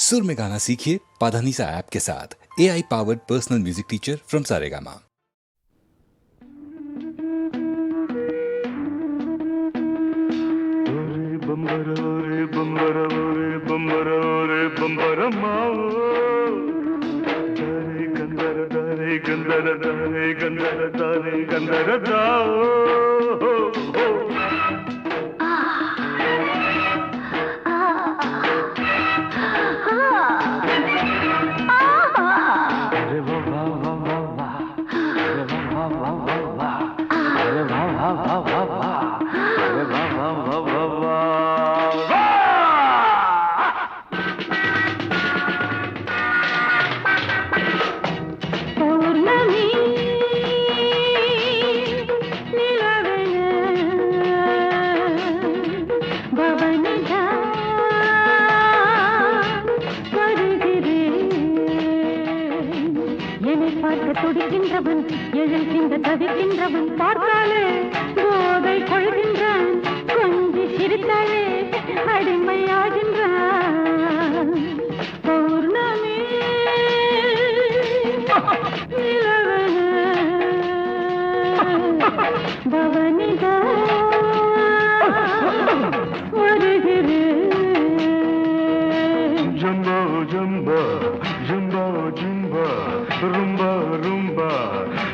सुर में गाना सीखिए पाधानीसा ऐप के साथ। AI powered personal music teacher from Saregama. துடிக்கின்றவன் எழுகின்ற தவிக்கின்றவன் பார்த்தாலே போதை கொள்கின்றான் கொஞ்சி சிரித்தாலே அடிமையாகின்றான். பௌர்ணமி நிலவன பவனிதா வருகிறேன். ஜம்பா ஜம்பா ஜம்பா ஜம்பா rumba rumba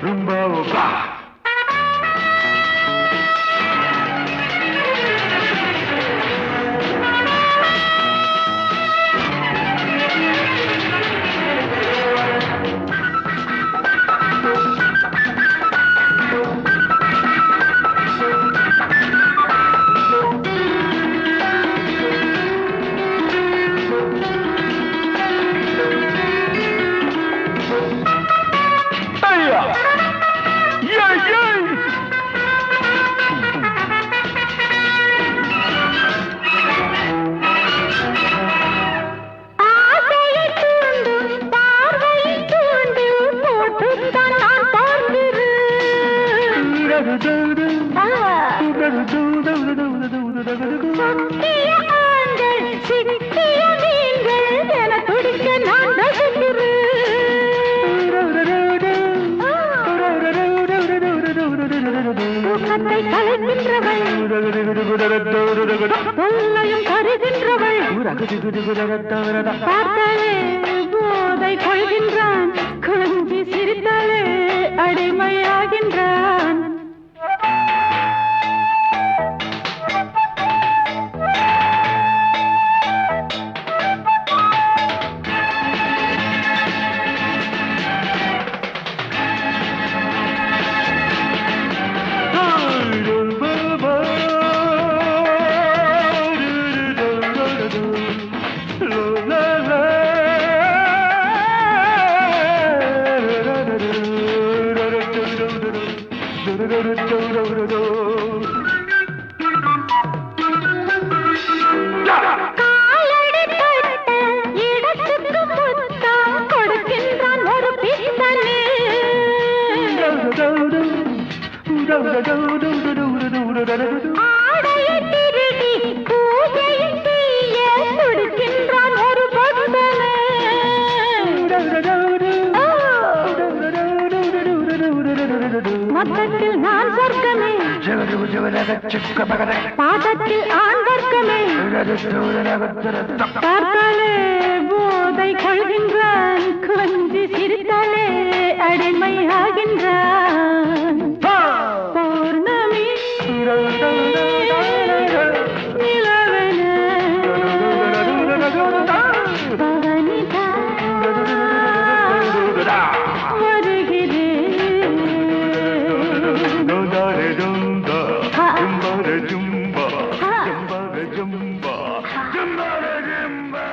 rumba ba. போதை கொள்கின்றான் கொஞ்சி சிரித்தாலே அடிமையாகின்றான். மொத்தத்தில் நான் சொர்க்கமே, பாதத்தில் ஆண் வர்க்கமே. பார்த்தாலே போதை கொள்கின்றான் கொஞ்சி சிரித்தாலே அடிமையாகின்றான். பௌர்ணமி நிலவன பவனிதா Jumba, jumba, jumba, jumba, jumba.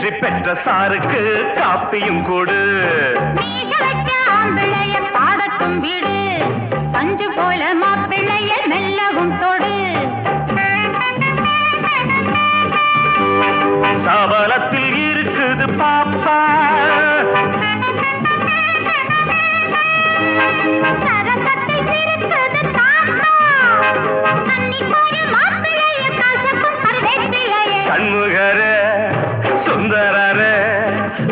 வெற்றி பெற்ற சாருக்கு காப்பியும் கொடு. ஆம்பிள்ளைய பாடட்டும் வீடு பஞ்சு போல மாப்பிள்ளைய மெல்லவும் தொடு. சபலத்தில் இருக்குது பாப்பா, சரசத்தில் இருக்குது தாத்தா. அன்னி போல மாப்பிள்ளைய கசப்பும் கருவேப்பிள்ளைய. கண்முகரே சுந்தரரே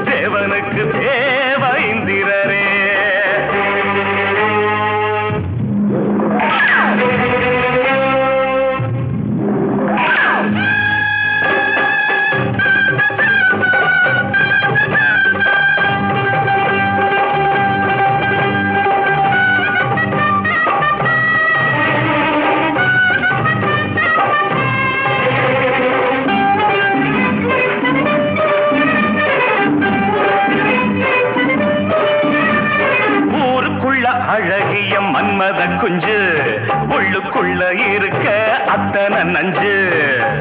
தேவனுக்கு தேவ இந்திரரே. அழகிய மன்மத குஞ்சு உள்ளுக்குள்ள இருக்க அத்தனை நஞ்சு.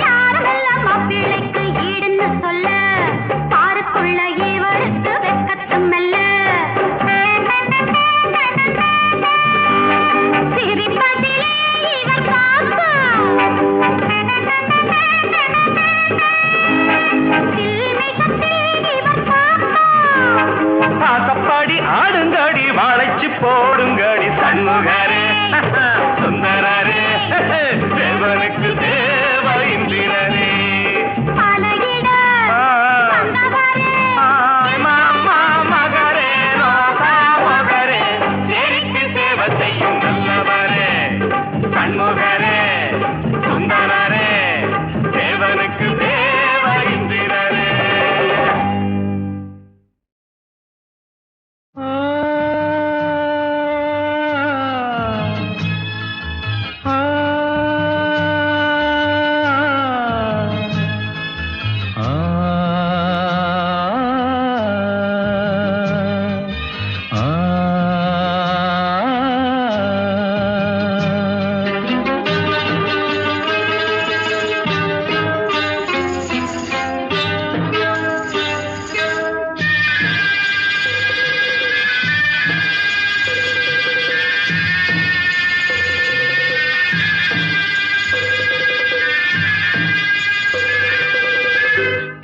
யாரெல்லாம் மாப்பிள்ளைக்கு ஈடுன்னு சொல்ல பாருக்குள்ள இவருக்கு வெக்கத்தும் மெல்ல. சிரிப்பதிலே இவர் பாப்பா, சில்மிஷத்தில் இவர் பாப்பா. பாசப்பாடி ஆடுங்கடி வாழைச்சு போடுங்கடி சண்முகரே சுந்தரரே தேவனுக்கு தேவ இந்திரரே. பலகிட மகரே ரோசா மகரே எனக்கு சேவை செய்யும் நல்லவரே சண்முகரே சுந்தரரே தேவனுக்கு தேவ இந்திரரே.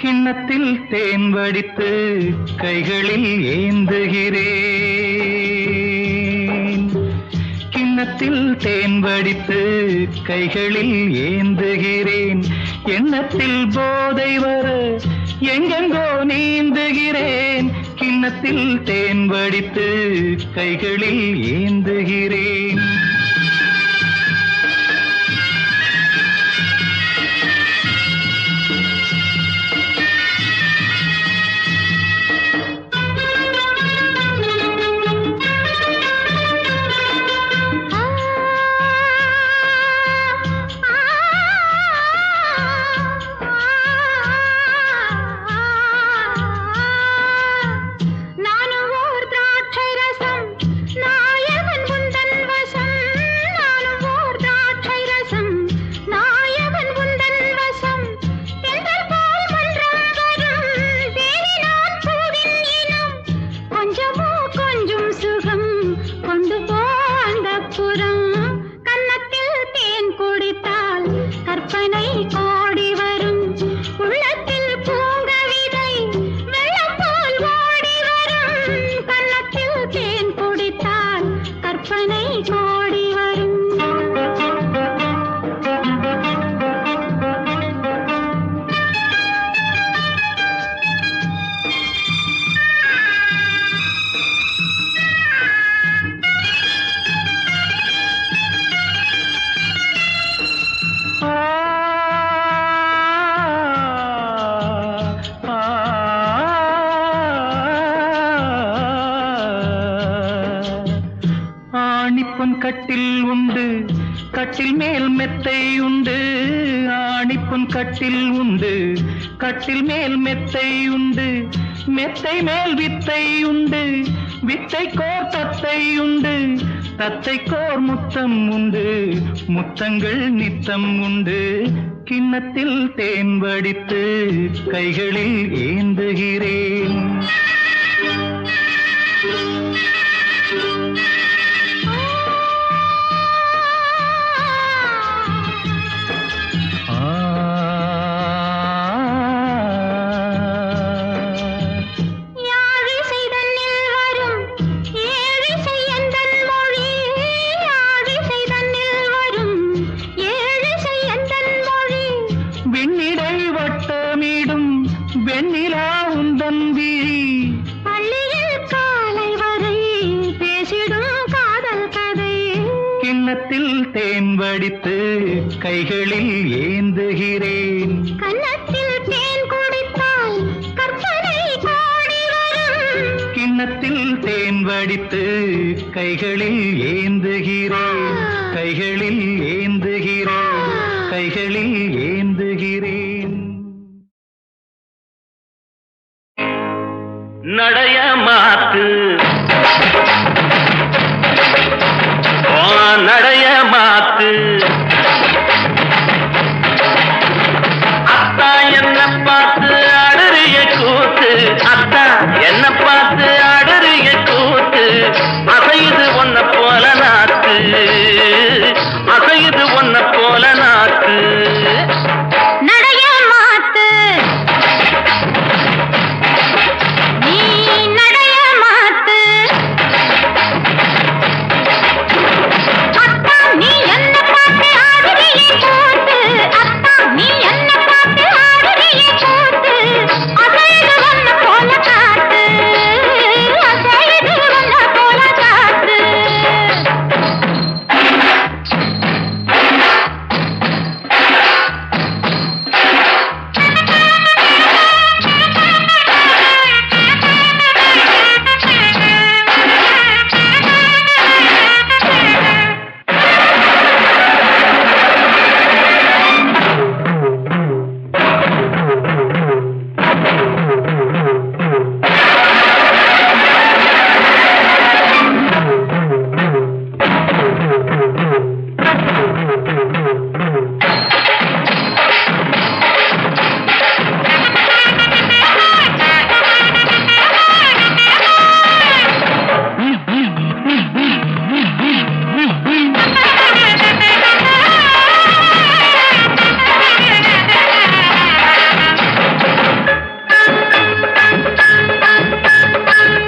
கிண்ணத்தில் தேன் வடித்து கைகளில் ஏந்துகிறேன். கிண்ணத்தில் தேன் வடித்து கைகளில் ஏந்துகிறேன். எண்ணத்தில் போதை வர எங்கெங்கோ நீந்துகிறேன். கிண்ணத்தில் தேன் வடித்து கைகளில் ஏந்துகிறேன். கட்டில் உண்டு, கட்டில் மேல் மெத்தை உண்டு. ஆணிப்புன் கட்டில் உண்டு, கட்டில் மேல் மெத்தை உண்டு. மெத்தை மேல் வித்தை உண்டு, வித்தை கோர் தத்தை உண்டு. தத்தை கோர் முத்தம் உண்டு, முத்தங்கள் நித்தம் உண்டு. கிண்ணத்தில் தேன் வடித்து கைகளில் ஏந்துகிறேன். வெண்ணிடை வட்டமிடும் வெண்ணிலா உந்தன் விழி பள்ளியில் காலை வரை பேசிடும் காதல் கதை. கிண்ணத்தில் தேன் வடித்து கைகளில் ஏந்துகிறேன். கன்னத்தில் தேன் குடித்தால் கற்பனை கோடி வரும். கிண்ணத்தில் தேன் வடித்து கைகளில் ஏந்துகிறேன். கைகளில் ஏந்துகிறேன். கைகளில் ஏந்துகிறேன். நடைய மாத்து நடைய மாத்து அத்தா என்ன பார்த்து ஆடுறிய கூத்து. அத்தா என்ன பார்த்து ஆடுறிய கூத்து. அசையுது ஒன்ன போல நாத்து. அசையுது ஒன்ன போல நாத்து. நடைய மாத்து நீ நடைய மாத்து. அத்தா நீ என்ன பார்த்து ஆடுறிய கூத்து. அத்தா நீ என்ன பார்த்து ஆடுறிய கூத்து. அசையுது ஒன்ன போல காத்து. அசையுது ஒன்ன போல காத்து.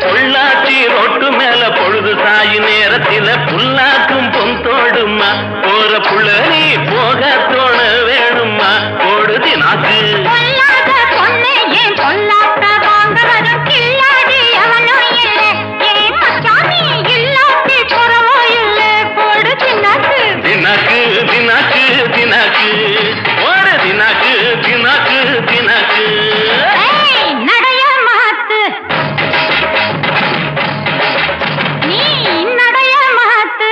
பொள்ளாச்சி ரோட்டு மேல பொழுது சாயி நேரத்தில புல்லாக்கும் பொன் தோடுமா. போற புள்ள நீ போக தோண வேணுமா. போடுதி நாக்கு பொல்லாத பொண்ணு ஏன் பொல்லாத வாங்க வரும் கில்லாடி அவனும் இல்லை. ஏன் மச்சாமி இல்லாட்டி புறவோ இல்லை. போடு தின்னாக்கு தினாக்கு தினாக்கு தினாக்கு. ஓடு தினாக்கு தினாக்கு தினாக்கு. ஏய், நடைய மாத்து நீ நடைய மாத்து.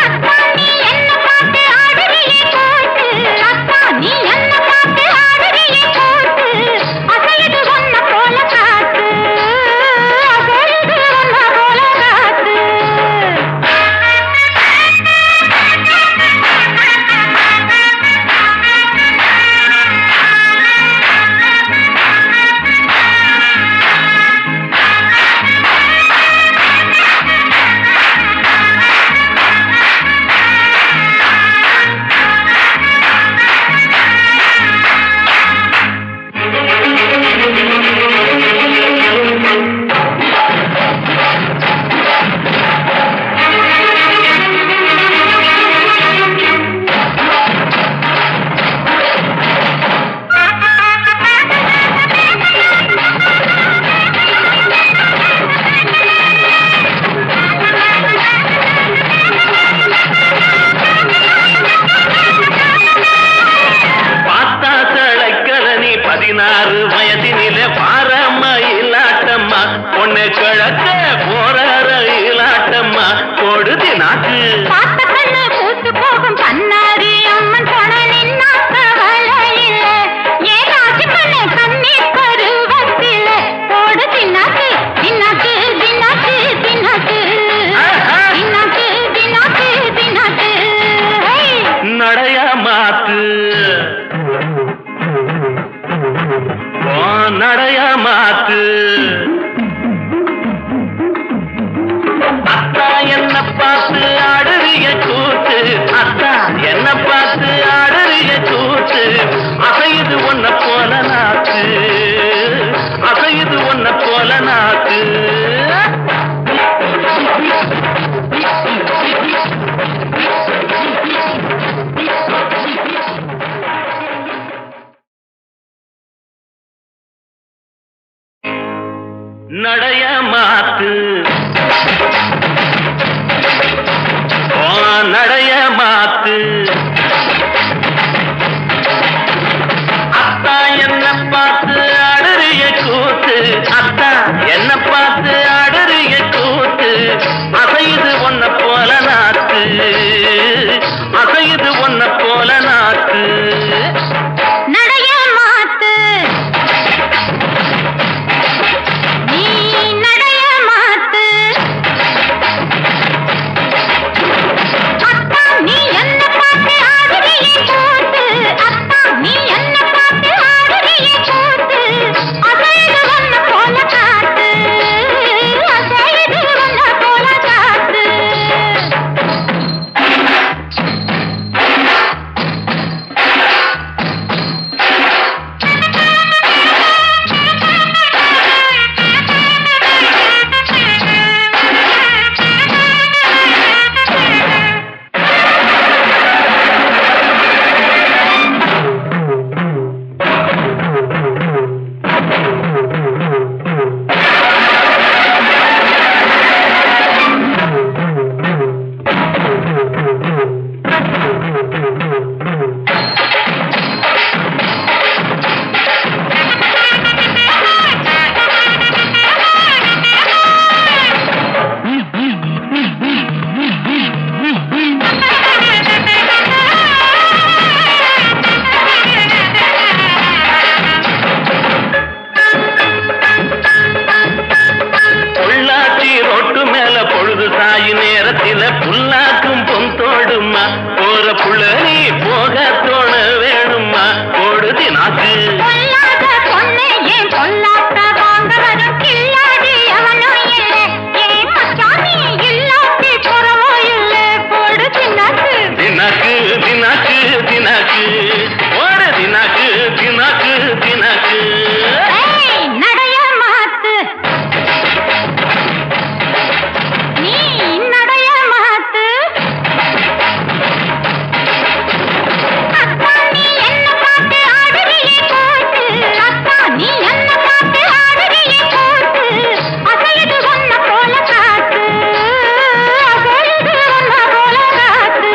அத்தா நடைய மாத்து நடைய மாத்து அத்தா என்ன பார்த்து அடறிய கூத்து அத்தா என்ன பார்த்து அடறிய கூத்து அசையுது ஒன்ன போல நாத்து அசையுது ஒன்ன போல நாத்து நடைய மாத்து நீ நடைய மாத்து அத்தா நீ என்ன பார்த்து ஆடுறியே கூத்து அத்தா நீ என்ன பார்த்து ஆடுறியே கூத்து அசையுது ஒன்ன போல காத்து அசையுது ஒன்ன போல காத்து பொள்ளாச்சி ரோட்டு மேல பொழுது சாயி நேரத்தில புல்லாக்கும் பொந்தோடுமா போற புள்ள நீ போக தோண வேணுமா ஓடுதி நாக்கு பொல்லாத பொண்ணு ஏன் பொல்லாத வாங்க வரும் கில்லாடி அவனும் இல்லை ஏன் மச்சானி இல்லாட்டி புறவோ இல்லை போடு தின்னாக்கு தினாக்கு தினாக்கு தினாக்கு ஓட தினாக்கு தினாக்கு தினாக்கு ஏய் நடைய மாத்து நீ நடைய மாத்து அத்தா நீ என்ன பார்த்து ஆடுறியே கூத்து அத்தா நீ என்ன பார்த்து ஆடுறியே கூத்து அசையுது ஒன்ன போல காத்து அசையுது ஒன்ன போல காத்து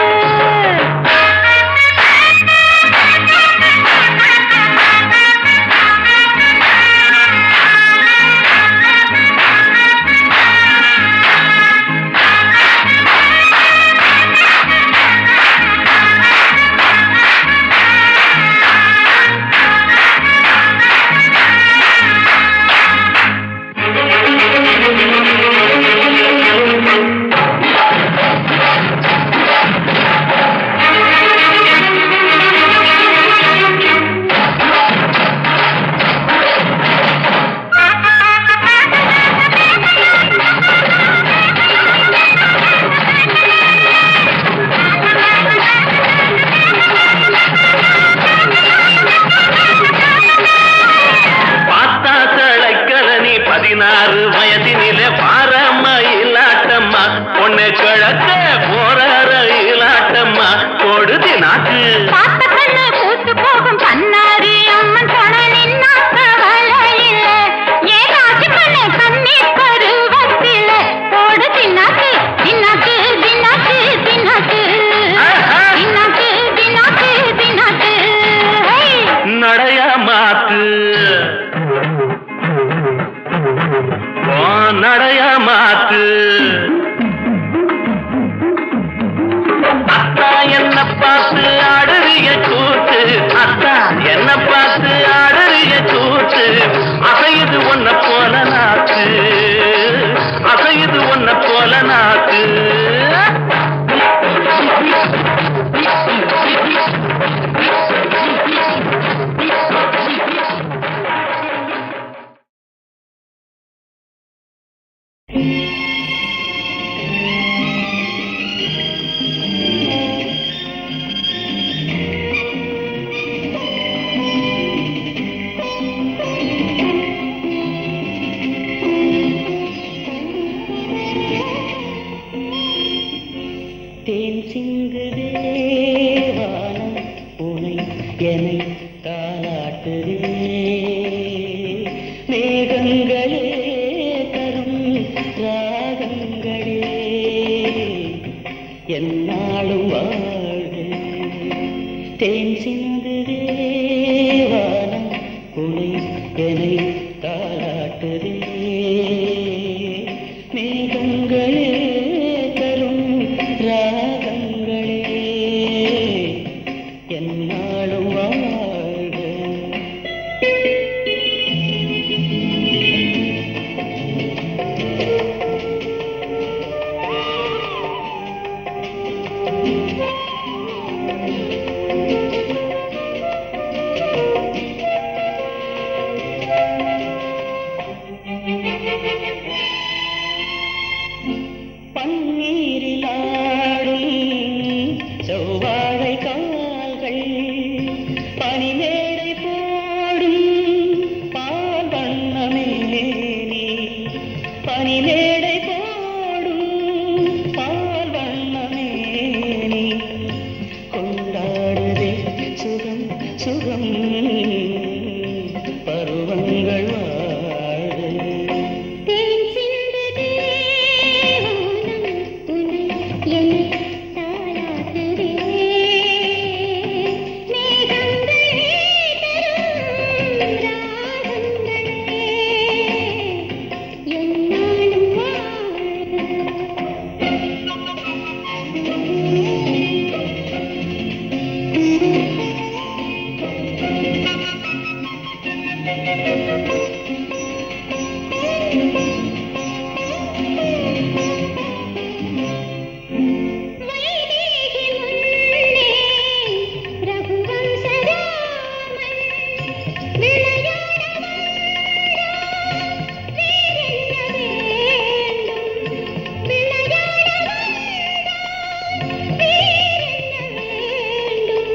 பார்த்தா தழைக்கல நீ 16 வயதினிலே பாரம்மா இல்லாட்டம்மா பொண்ணு கிழக்க போற இல்லாட்டம்மா கொடுதி நாக்கு பார்த்த கண்ணு பூத்து போகும் கண்ணாடி அம்மன் துணை நின்னா கவலையில்ல ஏன் ஆச்சு கண்ணு கண்ணீர் பருவத்தில போடு தின்னாக்கு தின்னாக்கு தின்னாக்கு தின்னாக்கு தின்னாக்கு தின்னாக்கு தின்னாக்கு நடைய மாத்து நடைய மாத்து அத்தா என்ன பார்த்து ஆடுறிய கூத்து அத்தா என்ன பார்த்து ஆடுறிய கூத்து அசையுது ஒன்ன போல நாக்கு அசையுது ஒன்ன போல நாக்கு தேன் சிந்துதே வானம் உனை என்னை தாலாட்டுதே மேகங்களே என்னாலும் வாழ்க. தேன் சிந்துதே வானம் உனை என்னை தாளாட்டுதே. மேகங்களே தரும் ராகங்களே என்னாலும் வாழ்க. பன்னீரில் ஆடும் செவ்வாழை கால்கள் பனிமேடை போடும் பால் வண்ணமேனி. பனிமேடை போடும் பால் வண்ணமேனி கொண்டாடுதே சுகம் சுகம் பருவங்கள் வாழ. தேன் சிந்துதே வானம் உனை என்னை தாளாட்டுதே. மேகங்களே தரும் ராகங்களே என்னாலும் வாழ்க. வைதேகி முன்னே ரகுவம்சராமன் விளையாட வந்தான். வேறென்ன வேண்டும்? விளையாட வந்தான். வேறென்ன வேண்டும்?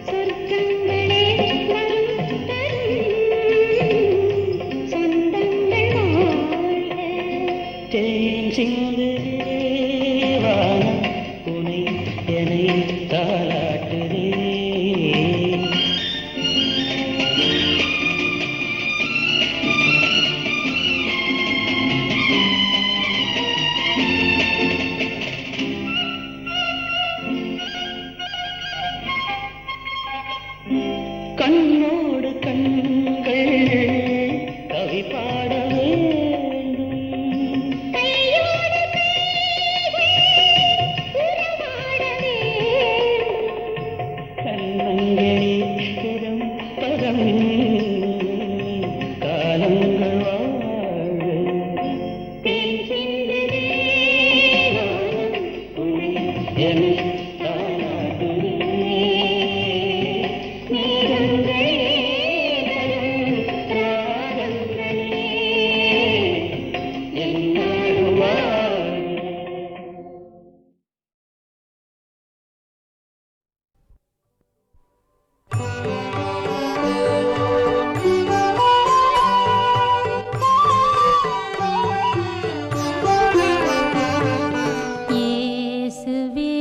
சொர்க்கங்களே வரும் தரும் சொந்தங்கள் வாழ்க. தேன் சிந்துதே வானம் உனை என்னை தாளாட்டுதே. கண்ணோடு கண்கள் கவி பாட வேண்டும். கையோடு கைகள் உறவாட வேண்டும். கண்ணங்களே பரம் பரம் காலங்கள் வாழ. தேன் சிந்துதே வானம் உனை என்னை தாளாட்டுதே. மேகங்களே தரும் ராகங்களே என்னாலும் வாழ. இயேசுவே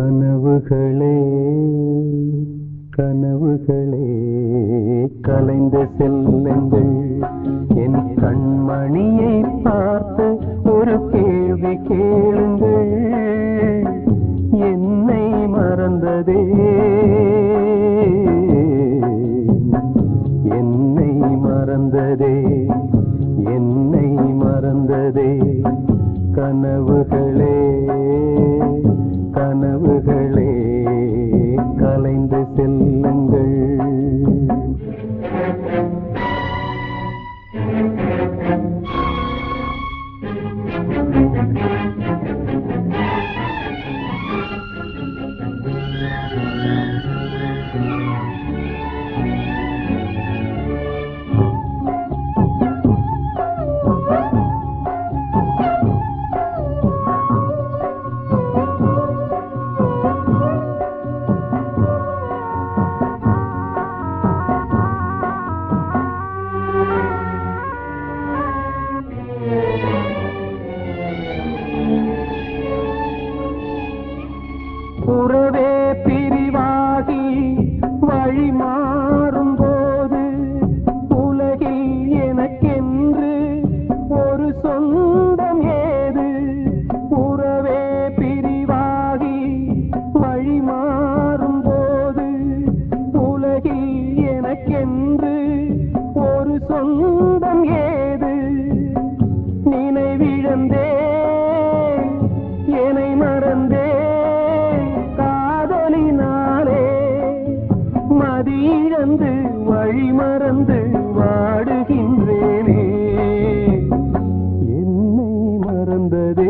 கனவுகளே கனவுகளே கலைந்த செல்லுங்கள் என் கண்மணியை பார்த்து ஒரு கேள்வி கேளுங்கள் என்னை மறந்ததே என்னை மறந்ததே என்னை மறந்ததே கனவுகளே கனவுகளே கலைந்து செல்லுங்கள் உறவே பிரிவாகி வழி மாறும் போது உலகில் எனக்கென்று ஒரு சொந்தம் ஏது உறவே பிரிவாகி வழி மாறும் போது உலகில் எனக்கென்று ஒரு சொந்தம் ஏது நினைவிழந்தே என்னை மறந்தே மதியிழந்து வழி மறந்து வாடுகின்றேனே என்னை மறந்ததே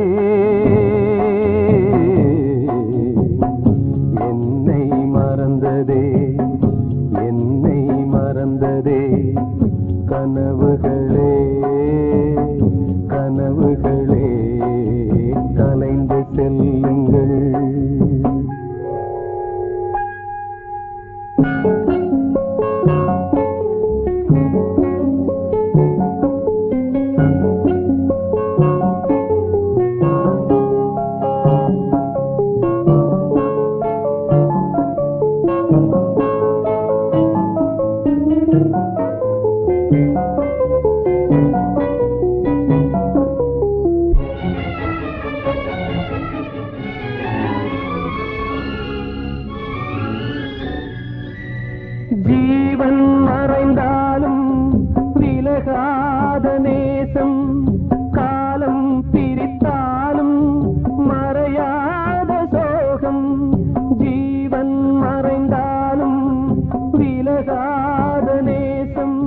என்னை மறந்ததே என்னை மறந்ததே கனவுகளே கனவுகளே கலைந்து செல்லுங்கள் ஜீவன் மறைந்தாலும் விலகாத நேசம் காலம் பிரித்தாலும் மறையாத சோகம் ஜீவன் மறைந்தாலும் விலகாத நேசம்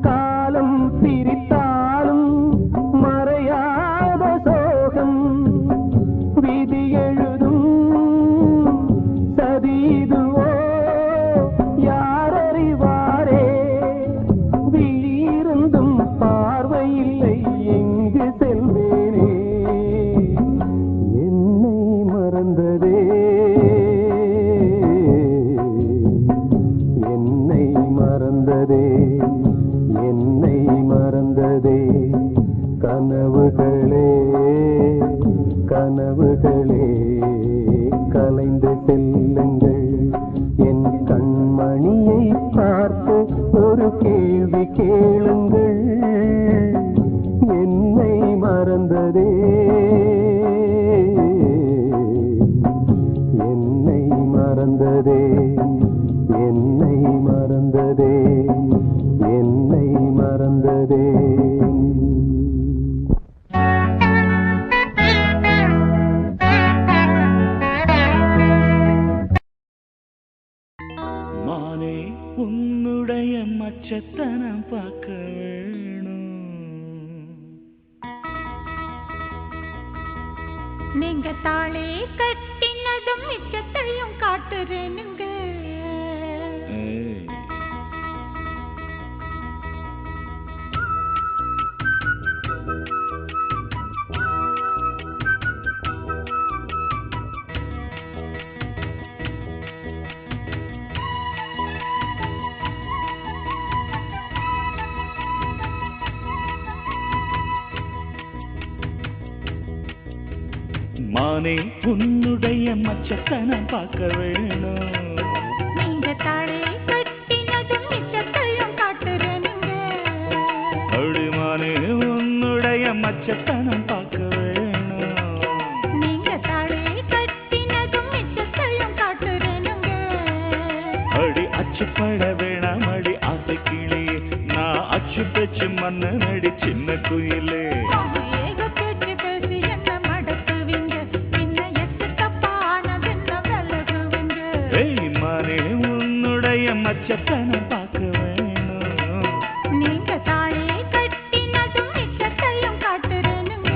காலம் பிரித்தாலும் மறையாத சோகம் விதி எழுதும் சதீதுவோ பார்வையில்லை எங்கு செல்வேனே என்னை மறந்ததே என்னை மறந்ததே என்னை மறந்ததே கனவுகளே கனவுகளே கலைந்து செல்லுங்கள் என் கண்மணியை பார்த்து ஒரு கேள்வி கேளுங்கள் என்னை மறந்ததே என்னை மறந்ததே என்னை மறந்ததே என்னை மறந்ததே மானே உன்னுடைய மச்சத்தனம் பார்க்க வேணும் நீங்க தாளே கட்டினதும் மிச்சத்தையும் காட்டுறேனுங்க மானே உன்னுடைய மச்சத்தனம் பார்க்க வேணும். நீங்க தாளே கட்டினதும் மிச்சத்தையும் காட்டுறேனுங்க. அடிமானே உன்னுடைய மச்சத்தனம் பார்க்க வேணும். நீங்க தாளே கட்டினதும் மிச்சத்தையும் காட்டுறேனுங்க. அடி அச்சுப்பட வேணாம் அடி ஆசை கிளியே, நான் அச்சு பேச்சு மன்னன் அடி சின்ன குயிலே. ஏக பேச்சு பேசி என்ன மடக்குவீங்க, பின்ன எட்டு தப்பானதென்ன விலகுவீங்க. ஏய் மானே உன்னுடைய மச்சத்தனம் பார்க்க வேணும். நீங்க தாளே கட்டினதும் மிச்சத்தையும் காட்டுறேனுங்க.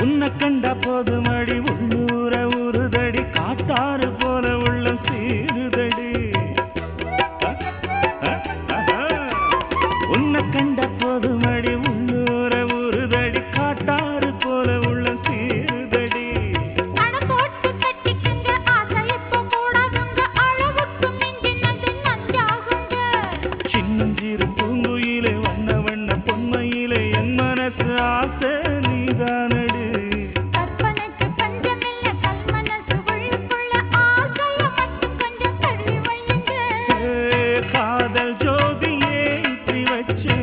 உன்னை கண்ட போதும் அடி உள்ளூர உருதடி, காட்டாறு போல உள்ள சீருதடி. உன்னை கண்ட போதும் அடி உள்ளூர உருதடி, காட்டாறு போல உள்ள சீருதடி. அணை போட்டு கட்டிக்கங்க, ஆசை இப்போ கூடாதுங்க, அளவுக்கு மிஞ்சினது நஞ்சாகுங்க. சின்னஞ்சிறு பூங்குயிலே வண்ண வண்ண பொன்மையிலே என் மனசு ஆசை நீதானடி. கற்பனைக்கு பஞ்சமில்ல, கல்மனசு உள்ளுக்குள்ள ஆசைய மட்டும் கொஞ்சம் தள்ளி வையுங்க. காதல் ஜோதியே ஏற்றி வச்சே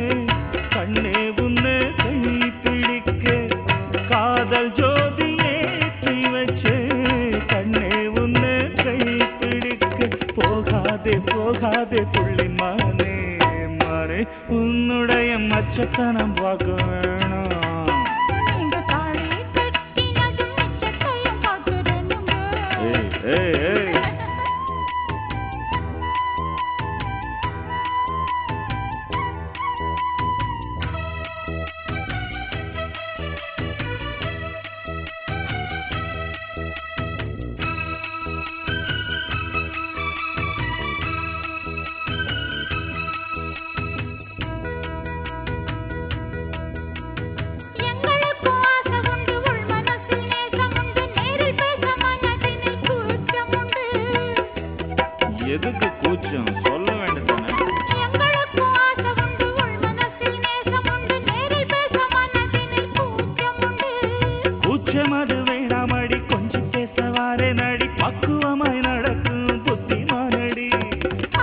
கண்ணே உன்னை கை பிடிக்க. காதல் ஜோதியே ஏற்றி வச்சே கண்ணே உன்னை கை பிடிக்க. போகாதே போகாதே புள்ளி மானே மானே உன்னுடைய மச்சத்தனம் பார்க்க வேணும். நீங்க தாளே கட்டினதும் மிச்சத்தையும் காட்டுறேனுங்க. ஏய் ஏய் ஏய் எங்களுக்கும் ஆசை உண்டு, உள் மனசில் நேசம் உண்டு, நேரில் பேச மனதினில் கூச்சம் உண்டு. எதுக்கு கூச்சம் சொல்ல வேண்டியதானே. எங்களுக்கும் ஆசை உண்டு, உள் மனசில் நேசம் உண்டு, நேரில் பேச மனதினில் கூச்சம் உண்டு. கூச்சம் அது வேணாமடி, கொஞ்சம் பேசவாரே நடி, பக்குவமாய் நடக்கும் புத்திமானடி.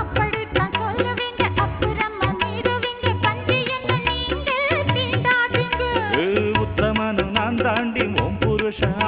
அப்படித்தான் சொல்லுவீங்க, அப்புறமா மீறுவீங்க, பன்றி என்ன நீங்க தீண்டாதீங்க. உத்தமனு நான் தாண்டி உன் புருஷன்